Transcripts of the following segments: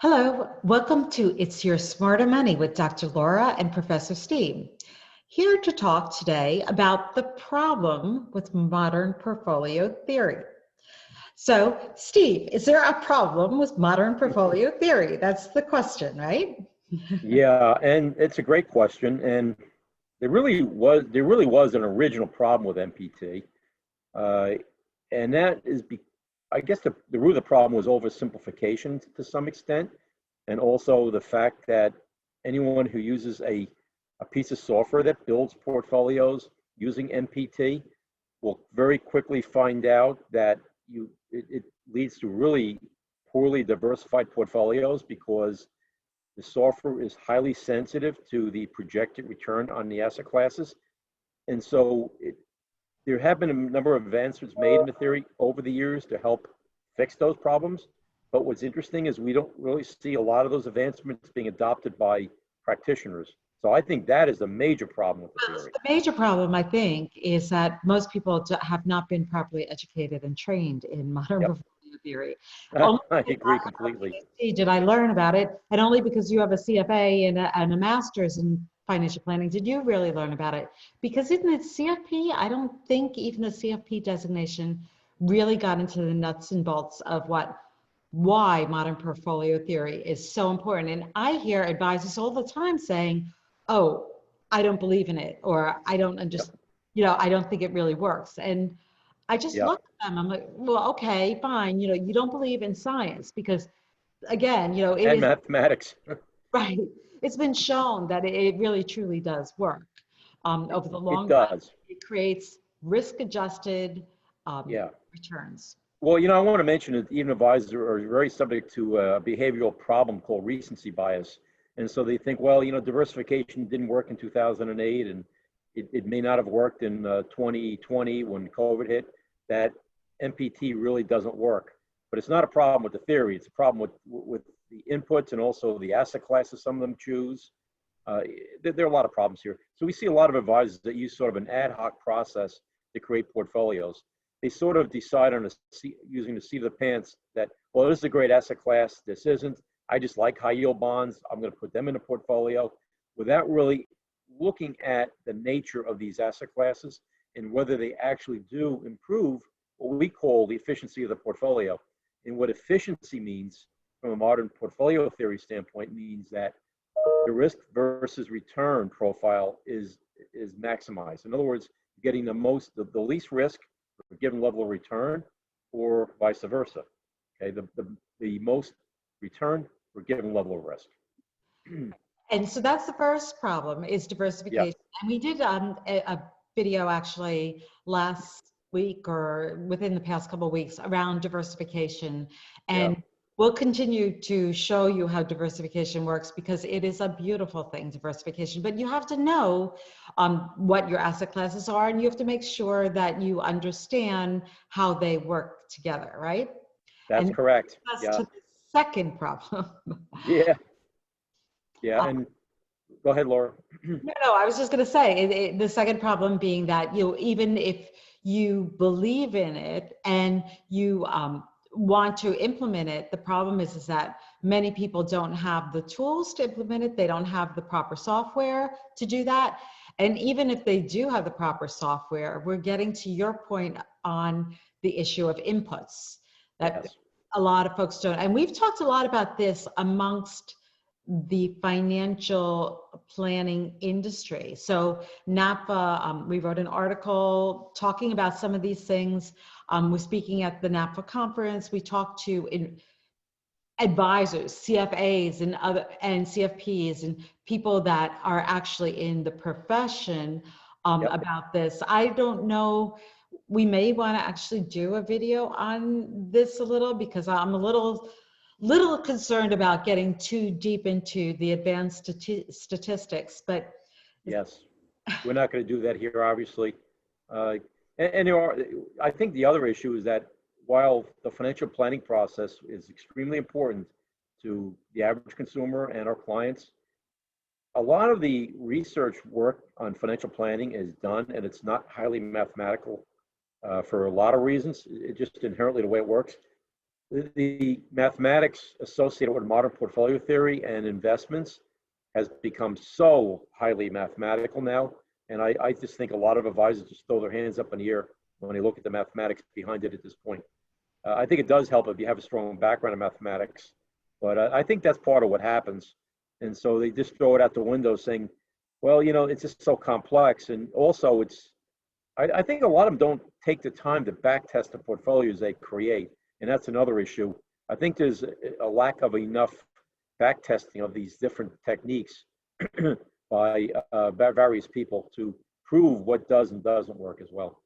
Hello, welcome to It's Your Smarter Money with Dr. Laura and Professor Steve. Here to talk today about the problem with modern portfolio theory. So, Steve, is there a problem with modern portfolio theory? That's the question, right? Yeah, and it's a great question, and there really was an original problem with MPT, uh, and that is, I guess the root of the problem was oversimplification to some extent, and also the fact that anyone who uses a piece of software that builds portfolios using MPT will very quickly find out that it leads to really poorly diversified portfolios because the software is highly sensitive to the projected return on the asset classes. And so there have been a number of advancements made in the theory over the years to help fix those problems. But what's interesting is we don't really see a lot of those advancements being adopted by practitioners. So I think that is a major problem with the theory. The major problem, I think, is that most people have not been properly educated and trained in modern Yep, portfolio theory. I Only agree completely. did I learn about it, and only because you have a CFA and a master's in financial planning did you really learn about it. Because in the CFP, I don't think even the CFP designation really got into the nuts and bolts of why modern portfolio theory is so important. And I hear advisors all the time saying, oh, I don't believe in it, or I don't Yep, understand, I don't think it really works. And I just yep, look at them, I'm like, well, okay, fine. You don't believe in science because, again, it and is mathematics. right. It's been shown that it really truly does work. Over the It long run, does. it creates risk-adjusted Yeah. returns. Well, I want to mention that even advisors are very subject to a behavioral problem called recency bias. And so they think, well, diversification didn't work in 2008, and it may not have worked in 2020 when COVID hit, that MPT really doesn't work. But it's not a problem with the theory. It's a problem with the inputs and also the asset classes some of them choose. There are a lot of problems here. So we see a lot of advisors that use sort of an ad hoc process to create portfolios. They sort of decide on using the seat of the pants that, well, this is a great asset class, this isn't. I just like high yield bonds, I'm going to put them in a portfolio without really looking at the nature of these asset classes and whether they actually do improve what we call the efficiency of the portfolio. And what efficiency means from a modern portfolio theory standpoint means that the risk versus return profile is maximized. In other words, getting the least risk for a given level of return, or vice versa. Okay, the most return for a given level of risk. And so that's the first problem is Yeah, diversification. And we did a video actually last week or within the past couple of weeks around diversification. yeah, And we'll continue to show you how diversification works because it is a beautiful thing, diversification. But you have to know what your asset classes are, and you have to make sure that you understand how they work together, right? that's And correct. that's Yeah, to the second problem. yeah, yeah. And go ahead, Laura. No, I was just going to say the second problem being that even if you believe in it and you want to implement it, the problem is that many people don't have the tools to implement it. They don't have the proper software to do that. And even if they do have the proper software, we're getting to your point on the issue of inputs that Yes. a lot of folks don't. And we've talked a lot about this amongst the financial planning industry. So NAPA, we wrote an article talking about some of these things. We're speaking at the NAPA conference. We talked to advisors, CFAs and CFPs and people that are actually in the profession Yep. about this. I don't know, we may want to actually do a video on this a little because I'm a little concerned about getting too deep into the advanced statistics, but Yes. We're not going to do that here, obviously. Uh, and I think the other issue is that while the financial planning process is extremely important to the average consumer and our clients, a lot of the research work on financial planning is done, and it's not highly mathematical for a lot of reasons. It just inherently the way it works. The mathematics associated with modern portfolio theory and investments has become so highly mathematical now. And I just think a lot of advisors just throw their hands up in the air when they look at the mathematics behind it at this point. I think it does help if you have a strong background in mathematics, but I think that's part of what happens. And so they just throw it out the window saying, well, you know, it's just so complex. And also I think a lot of them don't take the time to back test the portfolios they create. And that's another issue. I think there's a lack of enough back testing of these different techniques by various people to prove what does and doesn't work as well.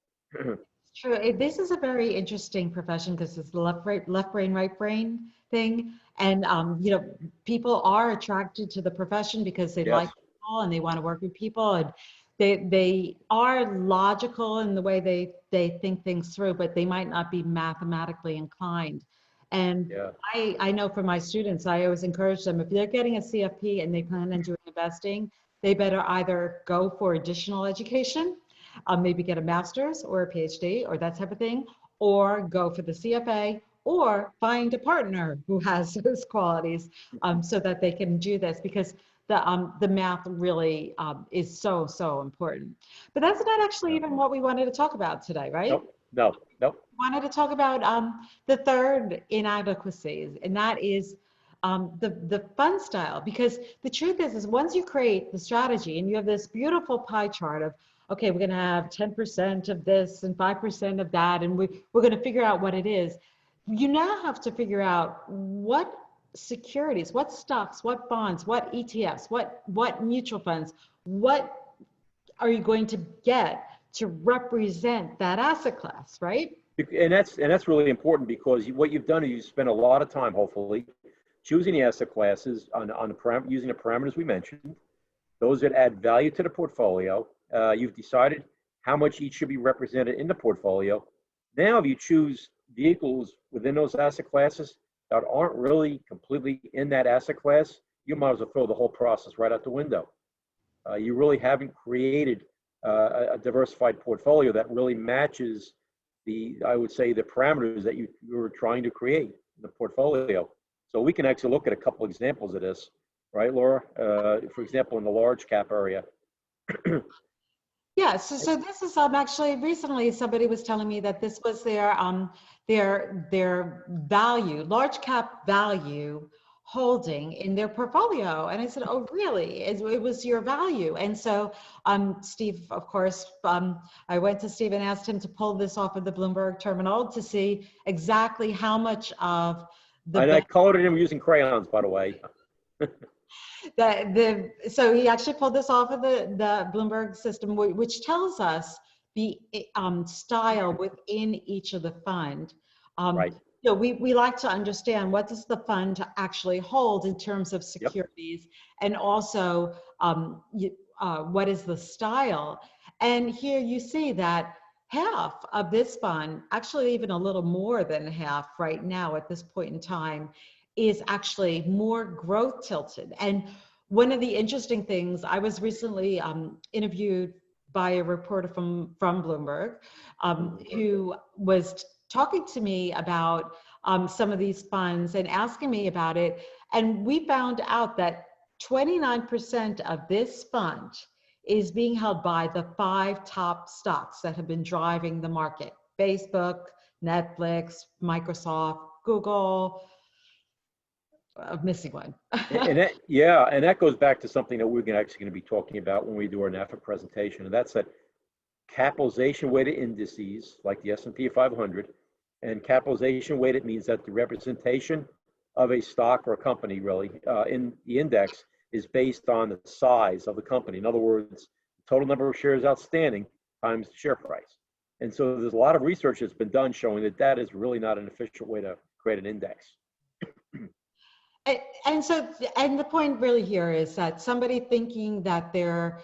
True. This is a very interesting profession because it's the left brain, right brain thing. And, you know, people are attracted to the profession because they like Yes. people and they want to work with people. And they are logical in the way they think things through, but they might not be mathematically inclined. And Yeah. I know for my students, I always encourage them, if they're getting a CFP and they plan on doing investing, they better either go for additional education, maybe get a master's or a PhD or that type of thing, or go for the CFA, or find a partner who has those qualities, so that they can do this, because the math really is so important. But that's not actually Yeah. even what we wanted to talk about today, right? Nope. No. Nope. Wanted to talk about the third inadequacies, and that is the fund style. Because the truth is once you create the strategy and you have this beautiful pie chart of, okay, we're going to have 10% of this and 5% of that, and we're going to figure out what it is. You now have to figure out what securities, what stocks, what bonds, what ETFs, what mutual funds, what are you going to get to represent that asset class, right? And that's really important, because what you've done is you spent a lot of time, hopefully, choosing the asset classes on using the parameters we mentioned, those that add value to the portfolio. You've decided how much each should be represented in the portfolio. Now, if you choose vehicles within those asset classes that aren't really completely in that asset class, you might as well throw the whole process right out the window. You really haven't created a diversified portfolio that really matches I would say, the parameters that you were trying to create in the portfolio. So we can actually look at a couple examples of this, right, Laura? For example, in the large cap area. Yeah, so this is actually recently somebody was telling me that this was their value, large cap value holding in their portfolio. And I said, oh, really? It was your value. And so Steve, of course, I went to Steve and asked him to pull this off of the Bloomberg terminal to see exactly how much of the— And I colored it in using crayons, by the way. So he actually pulled this off of the Bloomberg system, which tells us the style within each of the fund. Right. So we like to understand what does the fund actually hold in terms of securities, yep, and also what is the style. And here you see that half of this fund, actually even a little more than half right now at this point in time, is actually more growth tilted. And one of the interesting things, I was recently interviewed by a reporter from Bloomberg, who was talking to me about some of these funds and asking me about it. And we found out that 29% of this fund is being held by the 5 top stocks that have been driving the market: Facebook, Netflix, Microsoft, Google. I'm missing one. And that goes back to something that we're actually going to be talking about when we do our NAFA presentation, and that's that capitalization weighted indices like the S&P 500. And capitalization weighted means that the representation of a stock or a company really in the index is based on the size of the company. In other words, the total number of shares outstanding times the share price. And so there's a lot of research that's been done showing that that is really not an efficient way to create an index. And the point really here is that somebody thinking that they're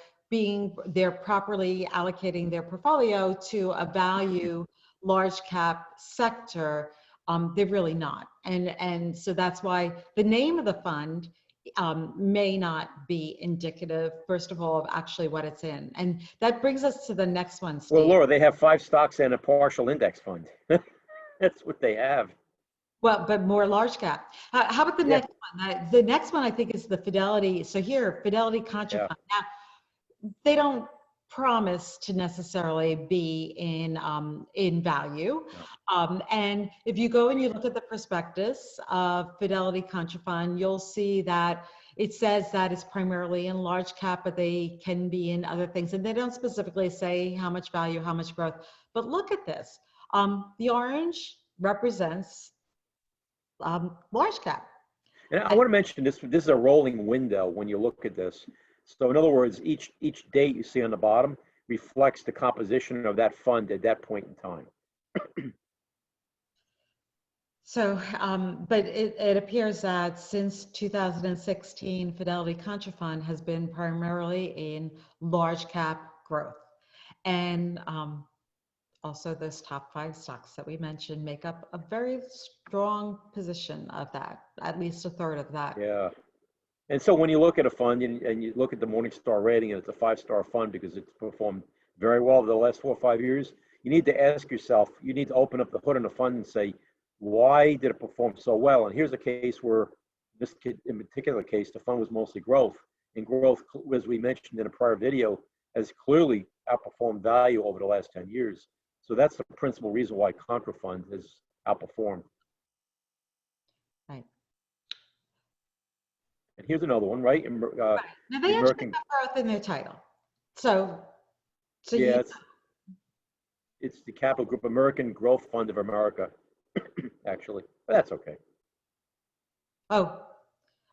properly allocating their portfolio to a value large cap sector, they're really not. And so that's why the name of the fund may not be indicative, first of all, of actually what it's in. And that brings us to the next one, Steve. Well, Laura, they have 5 stocks and a partial index fund. That's what they have. Well, but more large cap. How about the Yeah, next one? The next one I think is the Fidelity. So here, Fidelity yeah, Contrafund. Now, they don't promise to necessarily be in value. no. And if you go and you look at the prospectus of Fidelity Contrafund, you'll see that it says that it's primarily in large cap, but they can be in other things. And they don't specifically say how much value, how much growth. But look at this. The orange represents large cap. And I want to mention this. This is a rolling window when you look at this. So in other words, each date you see on the bottom reflects the composition of that fund at that point in time. So, but it appears that since 2016, Fidelity Contrafund has been primarily in large cap growth. And also those top 5 stocks that we mentioned make up a very strong position of that, at least a third of that. Yeah. And so when you look at a fund and you look at the Morningstar rating and it's a 5-star fund because it's performed very well over the last 4 or 5 years, you need to ask yourself, you need to open up the hood on the fund and say, why did it perform so well? And here's a case where in particular case, the fund was mostly growth. And growth, as we mentioned in a prior video, has clearly outperformed value over the last 10 years. So that's the principal reason why Contrafund has outperformed. Right. And here's another one, right? Right. Now they The actually American, have growth in their title. So yeah, you, it's the Capital Group American Growth Fund of America, actually, but that's okay. oh,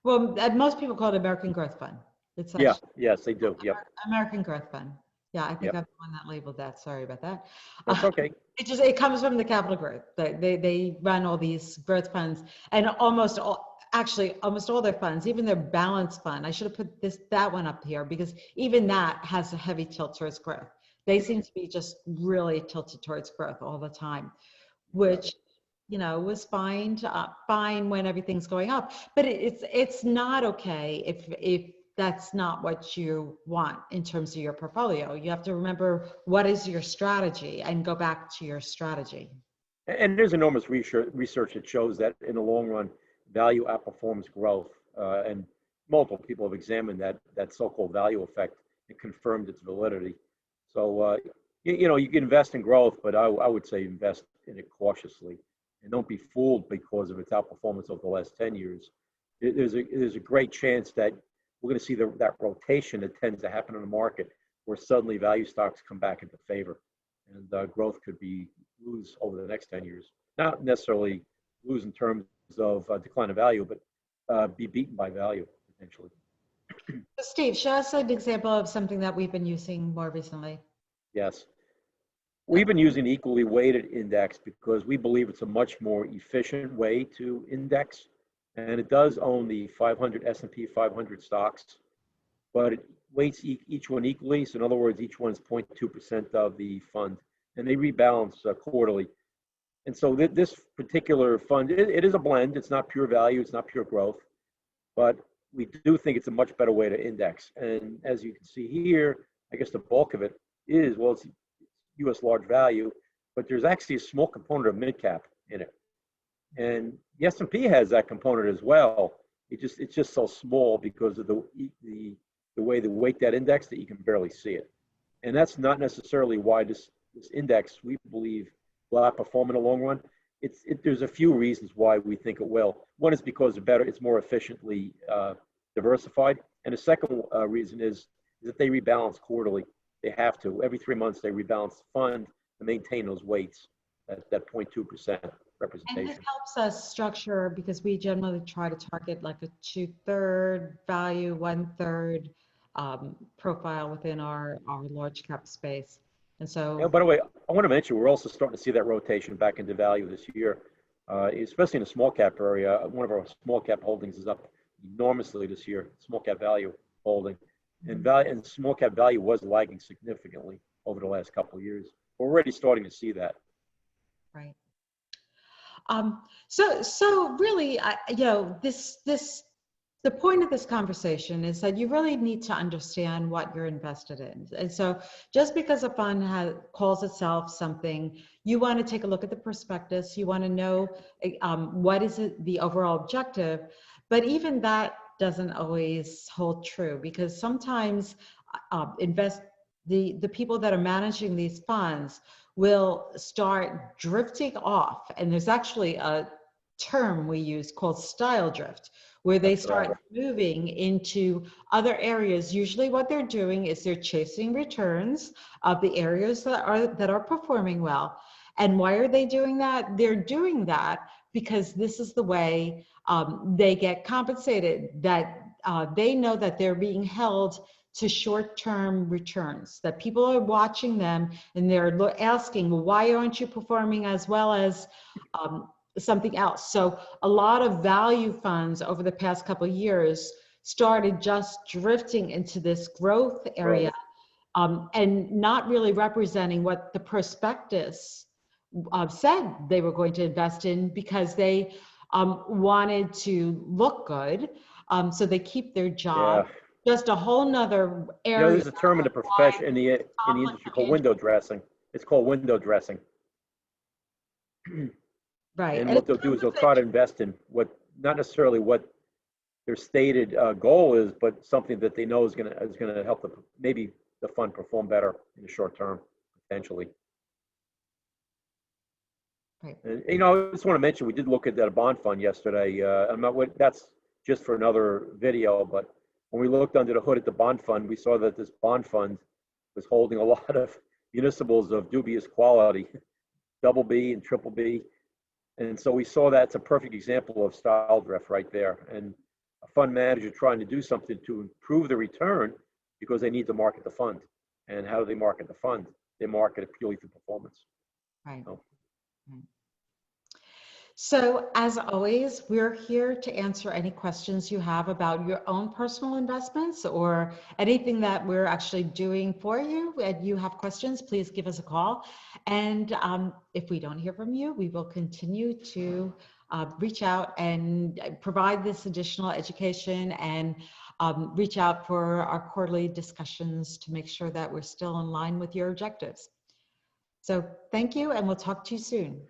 well, most people call it American Growth Fund. It's Yeah, actually yes, they do. Yep, American Growth Fund. Yeah, I think yep, I'm the one that labeled that. Sorry about that. that's okay. It comes from the Capital Group. They run all these growth funds, and almost all their funds, even their balanced fund. I should have put that one up here because even that has a heavy tilt towards growth. They seem to be just really tilted towards growth all the time, which was fine when everything's going up. But it's not okay if that's not what you want in terms of your portfolio. You have to remember what is your strategy and go back to your strategy. And there's enormous research that shows that in the long run, value outperforms growth. And multiple people have examined that so-called value effect and confirmed its validity. So, you can invest in growth, but I would say invest in it cautiously and don't be fooled because of its outperformance over the last 10 years. There's a great chance that we're going to see that rotation that tends to happen in the market where suddenly value stocks come back into favor and growth could lose over the next 10 years. Not necessarily lose in terms of decline of value, but be beaten by value potentially. So Steve, show us an example of something that we've been using more recently. Yes. We've been using the equally weighted index because we believe it's a much more efficient way to index. And it does own the 500 S&P 500 stocks, but it weights each one equally. So in other words, each one is 0.2% of the fund, and they rebalance quarterly. And so this particular fund, it is a blend. It's not pure value. It's not pure growth, but we do think it's a much better way to index. And as you can see here, I guess the bulk of it is, well, it's U.S. large value, but there's actually a small component of mid cap in it. And the S&P has that component as well. It's just so small because of the way they weight that index that you can barely see it. And that's not necessarily why this index, we believe, will outperform in the long run. There's a few reasons why we think it will. One is because it's more efficiently diversified. And the second reason is that they rebalance quarterly. They have to. Every 3 months, they rebalance the fund to maintain those weights at that 0.2% representation. And this helps us structure because we generally try to target like a 2/3 value, 1/3 profile within our large cap space. And so, Yeah, by the way, I want to mention we're also starting to see that rotation back into value this year, especially in the small cap area. One of our small cap holdings is up enormously this year. Small cap value holding, and small cap value was lagging significantly over the last couple of years. We're already starting to see that. right. So really, the point of this conversation is that you really need to understand what you're invested in. And so just because a fund calls itself something, you want to take a look at the prospectus. You want to know what is the overall objective. But even that doesn't always hold true, because sometimes the people that are managing these funds will start drifting off. And there's actually a term we use called style drift, where they start moving into other areas. Usually what they're doing is they're chasing returns of the areas that are performing well. And why are they doing that? They're doing that because this is the way they get compensated, that they know that they're being held to short-term returns, that people are watching them and they're asking, well, why aren't you performing as well as something else? So a lot of value funds over the past couple of years started just drifting into this growth area, and not really representing what the prospectus said they were going to invest in, because they wanted to look good. So they keep their job. Yeah. Just a whole nother area. You know, there's a term in the profession, in the industry called window dressing. It's called window dressing. Right. And what they'll do is they'll try to invest in what, not necessarily what their stated goal is, but something that they know is gonna help maybe the fund perform better in the short term, potentially. Right. And, you know, I just want to mention, we did look at that bond fund yesterday. That's just for another video, but when we looked under the hood at the bond fund, we saw that this bond fund was holding a lot of municipals of dubious quality, double B and triple B. And so we saw that's a perfect example of style drift right there. And a fund manager trying to do something to improve the return because they need to market the fund. And how do they market the fund? They market it purely through performance. Right. So as always, we're here to answer any questions you have about your own personal investments or anything that we're actually doing for you. And you have questions, please give us a call. And if we don't hear from you, we will continue to reach out and provide this additional education, and reach out for our quarterly discussions to make sure that we're still in line with your objectives. So thank you, and we'll talk to you soon.